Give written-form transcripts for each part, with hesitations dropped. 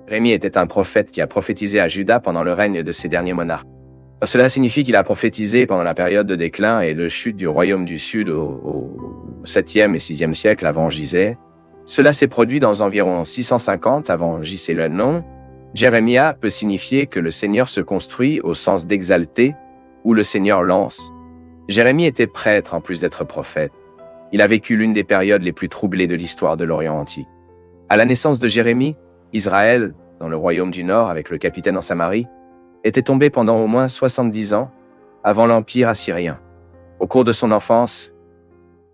Jérémie était un prophète qui a prophétisé à Juda pendant le règne de ces derniers monarques. Cela signifie qu'il a prophétisé pendant la période de déclin et de chute du royaume du Sud au 7e et 6e siècle avant J.C. Cela s'est produit dans environ 650 avant J.C. Le nom Jérémia peut signifier que le Seigneur se construit au sens d'exalter ou le Seigneur lance. Jérémie était prêtre en plus d'être prophète. Il a vécu l'une des périodes les plus troublées de l'histoire de l'Orient antique. À la naissance de Jérémie, Israël, dans le royaume du Nord avec le capitaine en Samarie, était tombé pendant au moins 70 ans avant l'Empire assyrien. Au cours de son enfance,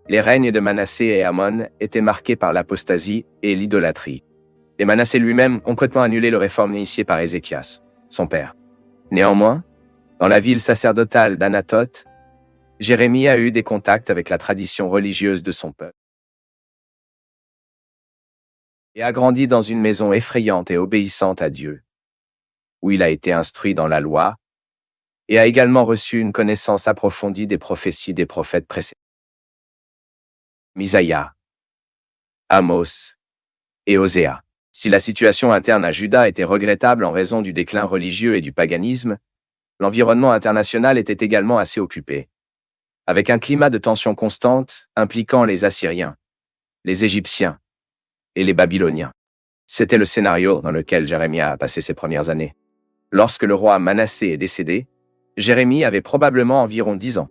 les règnes de Manassé et Amon étaient marqués par l'apostasie et l'idolâtrie. Et Manassé lui-même ont complètement annulé le réforme initiée par Ézéchias, son père. Néanmoins, dans la ville sacerdotale d'Anatote, Jérémie a eu des contacts avec la tradition religieuse de son peuple et a grandi dans une maison effrayante et obéissante à Dieu, où il a été instruit dans la loi et a également reçu une connaissance approfondie des prophéties des prophètes précédents. Misaïa, Amos et Oséa. Si la situation interne à Juda était regrettable en raison du déclin religieux et du paganisme, l'environnement international était également assez occupé, avec un climat de tension constante impliquant les Assyriens, les Égyptiens et les Babyloniens. C'était le scénario dans lequel Jérémie a passé ses premières années. Lorsque le roi Manassé est décédé, Jérémie avait probablement environ 10 ans.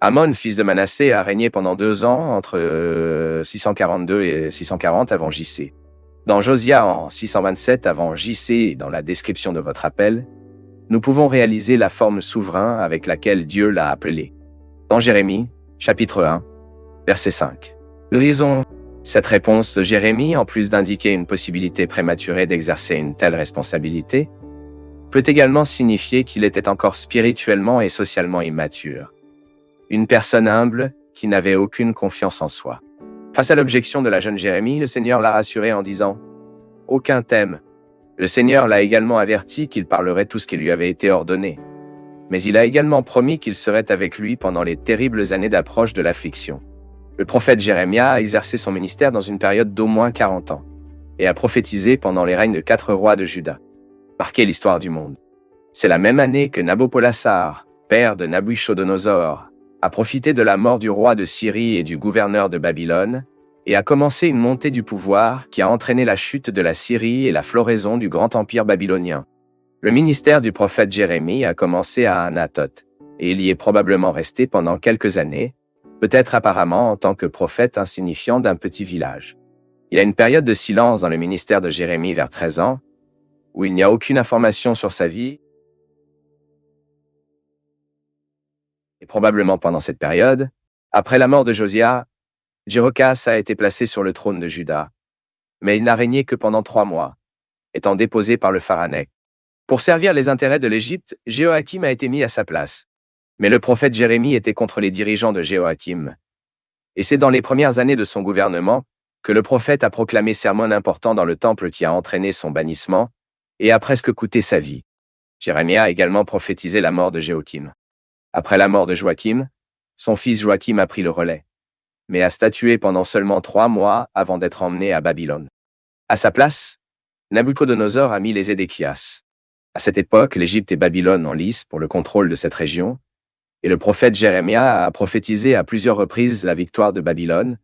Amon, fils de Manassé, a régné pendant 2 ans entre 642 et 640 avant J.C. Dans Josia en 627 avant J.C. dans la description de votre appel, nous pouvons réaliser la forme souverain avec laquelle Dieu l'a appelé. Dans Jérémie, chapitre 1, verset 5. Lisons cette réponse de Jérémie, en plus d'indiquer une possibilité prématurée d'exercer une telle responsabilité, peut également signifier qu'il était encore spirituellement et socialement immature. Une personne humble qui n'avait aucune confiance en soi. Face à l'objection de la jeune Jérémie, le Seigneur l'a rassuré en disant « Aucun thème ». Le Seigneur l'a également averti qu'il parlerait tout ce qui lui avait été ordonné. Mais il a également promis qu'il serait avec lui pendant les terribles années d'approche de l'affliction. Le prophète Jérémie a exercé son ministère dans une période d'au moins 40 ans et a prophétisé pendant les règnes de 4 rois de Juda. Marqué l'histoire du monde. C'est la même année que Nabopolassar, père de Nabuchodonosor, a profité de la mort du roi de Syrie et du gouverneur de Babylone, et a commencé une montée du pouvoir qui a entraîné la chute de la Syrie et la floraison du grand empire babylonien. Le ministère du prophète Jérémie a commencé à Anatote, et il y est probablement resté pendant quelques années, peut-être apparemment en tant que prophète insignifiant d'un petit village. Il y a une période de silence dans le ministère de Jérémie vers 13 ans, où il n'y a aucune information sur sa vie. Et probablement pendant cette période, après la mort de Josia, Jéhokas a été placé sur le trône de Juda. Mais il n'a régné que pendant 3 mois, étant déposé par le Pharaon. Pour servir les intérêts de l'Égypte, Jéhoakim a été mis à sa place. Mais le prophète Jérémie était contre les dirigeants de Jéhoakim. Et c'est dans les premières années de son gouvernement que le prophète a proclamé sermon important dans le temple qui a entraîné son bannissement et a presque coûté sa vie. Jérémie a également prophétisé la mort de Jéhoakim. Après la mort de Joachim, son fils Joachim a pris le relais, mais a statué pendant seulement 3 mois avant d'être emmené à Babylone. À sa place, Nabuchodonosor a mis les Édéchias. À cette époque, l'Égypte et Babylone en lice pour le contrôle de cette région, et le prophète Jérémie a prophétisé à plusieurs reprises la victoire de Babylone,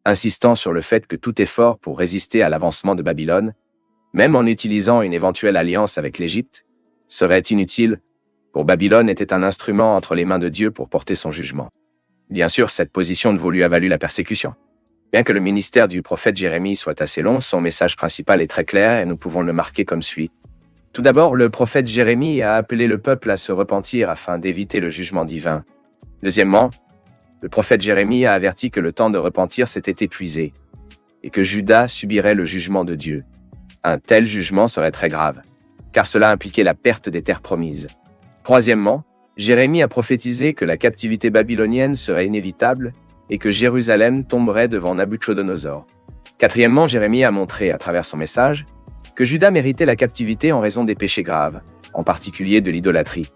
insistant sur le fait que tout effort pour résister à l'avancement de Babylone, même en utilisant une éventuelle alliance avec l'Égypte, serait inutile. Pour Babylone était un instrument entre les mains de Dieu pour porter son jugement. Bien sûr, cette position ne lui a valu la persécution. Bien que le ministère du prophète Jérémie soit assez long, son message principal est très clair et nous pouvons le marquer comme suit. Tout d'abord, le prophète Jérémie a appelé le peuple à se repentir afin d'éviter le jugement divin. Deuxièmement, le prophète Jérémie a averti que le temps de repentir s'était épuisé et que Juda subirait le jugement de Dieu. Un tel jugement serait très grave, car cela impliquait la perte des terres promises. Troisièmement, Jérémie a prophétisé que la captivité babylonienne serait inévitable et que Jérusalem tomberait devant Nabuchodonosor. Quatrièmement, Jérémie a montré, à travers son message, que Juda méritait la captivité en raison des péchés graves, en particulier de l'idolâtrie,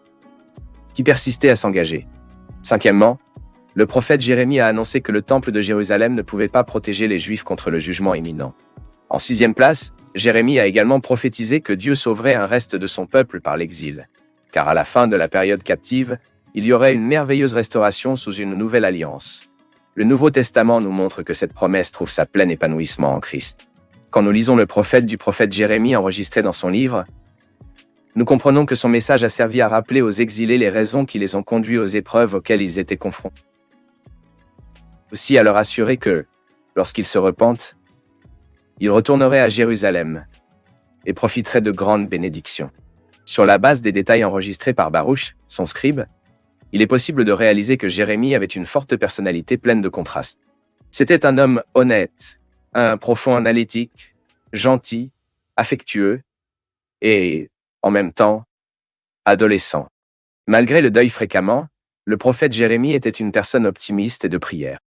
qui persistait à s'engager. Cinquièmement, le prophète Jérémie a annoncé que le temple de Jérusalem ne pouvait pas protéger les Juifs contre le jugement imminent. En sixième place, Jérémie a également prophétisé que Dieu sauverait un reste de son peuple par l'exil, car à la fin de la période captive, il y aurait une merveilleuse restauration sous une nouvelle alliance. Le Nouveau Testament nous montre que cette promesse trouve sa plein épanouissement en Christ. Quand nous lisons le prophète du prophète Jérémie enregistré dans son livre, nous comprenons que son message a servi à rappeler aux exilés les raisons qui les ont conduits aux épreuves auxquelles ils étaient confrontés. Aussi à leur assurer que, lorsqu'ils se repentent, ils retourneraient à Jérusalem et profiteraient de grandes bénédictions. Sur la base des détails enregistrés par Baruch, son scribe, il est possible de réaliser que Jérémie avait une forte personnalité pleine de contrastes. C'était un homme honnête, un profond analytique, gentil, affectueux et, en même temps, adolescent. Malgré le deuil fréquemment, le prophète Jérémie était une personne optimiste et de prière.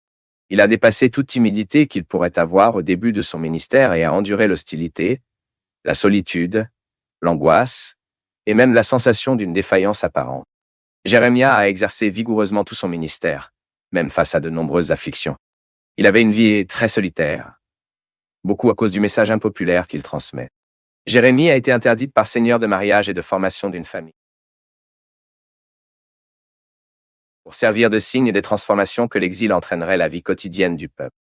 Il a dépassé toute timidité qu'il pourrait avoir au début de son ministère et a enduré l'hostilité, la solitude, l'angoisse et même la sensation d'une défaillance apparente. Jérémie a exercé vigoureusement tout son ministère, même face à de nombreuses afflictions. Il avait une vie très solitaire, beaucoup à cause du message impopulaire qu'il transmet. Jérémie a été interdite par Seigneur de mariage et de formation d'une famille, pour servir de signe des transformations que l'exil entraînerait la vie quotidienne du peuple.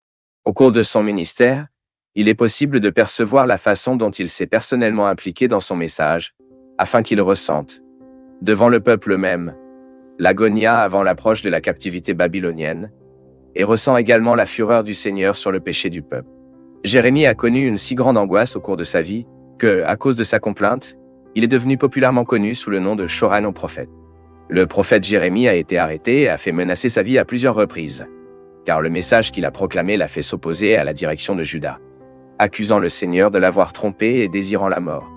Au cours de son ministère, il est possible de percevoir la façon dont il s'est personnellement impliqué dans son message, afin qu'il ressente, devant le peuple même, l'agonia avant l'approche de la captivité babylonienne, et ressent également la fureur du Seigneur sur le péché du peuple. Jérémie a connu une si grande angoisse au cours de sa vie que, à cause de sa complainte, il est devenu populairement connu sous le nom de Choran au prophète. Le prophète Jérémie a été arrêté et a fait menacer sa vie à plusieurs reprises, car le message qu'il a proclamé l'a fait s'opposer à la direction de Juda, accusant le Seigneur de l'avoir trompé et désirant la mort.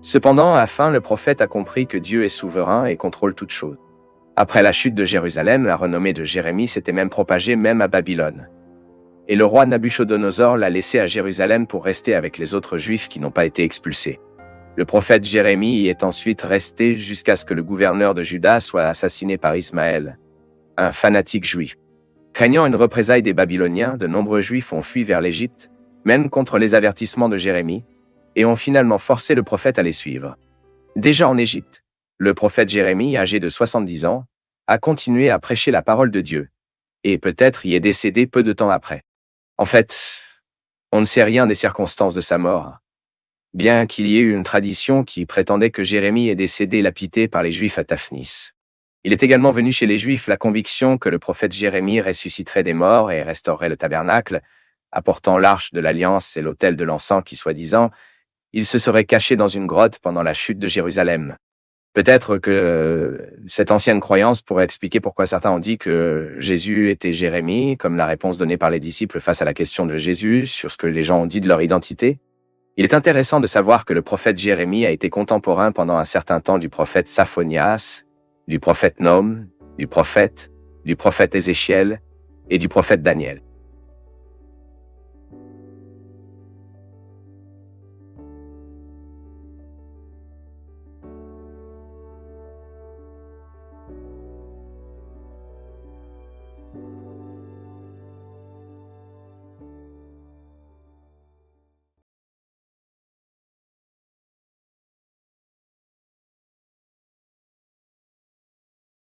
Cependant, à la fin, le prophète a compris que Dieu est souverain et contrôle toutes choses. Après la chute de Jérusalem, la renommée de Jérémie s'était même propagée même à Babylone. Et le roi Nabuchodonosor l'a laissé à Jérusalem pour rester avec les autres Juifs qui n'ont pas été expulsés. Le prophète Jérémie y est ensuite resté jusqu'à ce que le gouverneur de Juda soit assassiné par Ismaël, un fanatique juif. Craignant une représaille des Babyloniens, de nombreux Juifs ont fui vers l'Égypte, même contre les avertissements de Jérémie, et ont finalement forcé le prophète à les suivre. Déjà en Égypte, le prophète Jérémie, âgé de 70 ans, a continué à prêcher la parole de Dieu, et peut-être y est décédé peu de temps après. En fait, on ne sait rien des circonstances de sa mort, bien qu'il y ait eu une tradition qui prétendait que Jérémie est décédé lapidé par les Juifs à Taphnis. Il est également venu chez les Juifs la conviction que le prophète Jérémie ressusciterait des morts et restaurerait le tabernacle, apportant l'arche de l'alliance et l'autel de l'encens qui, soi-disant, il se serait caché dans une grotte pendant la chute de Jérusalem. Peut-être que cette ancienne croyance pourrait expliquer pourquoi certains ont dit que Jésus était Jérémie, comme la réponse donnée par les disciples face à la question de Jésus sur ce que les gens ont dit de leur identité. Il est intéressant de savoir que le prophète Jérémie a été contemporain pendant un certain temps du prophète Saphonias, du prophète Nahum, du prophète Ézéchiel et du prophète Daniel.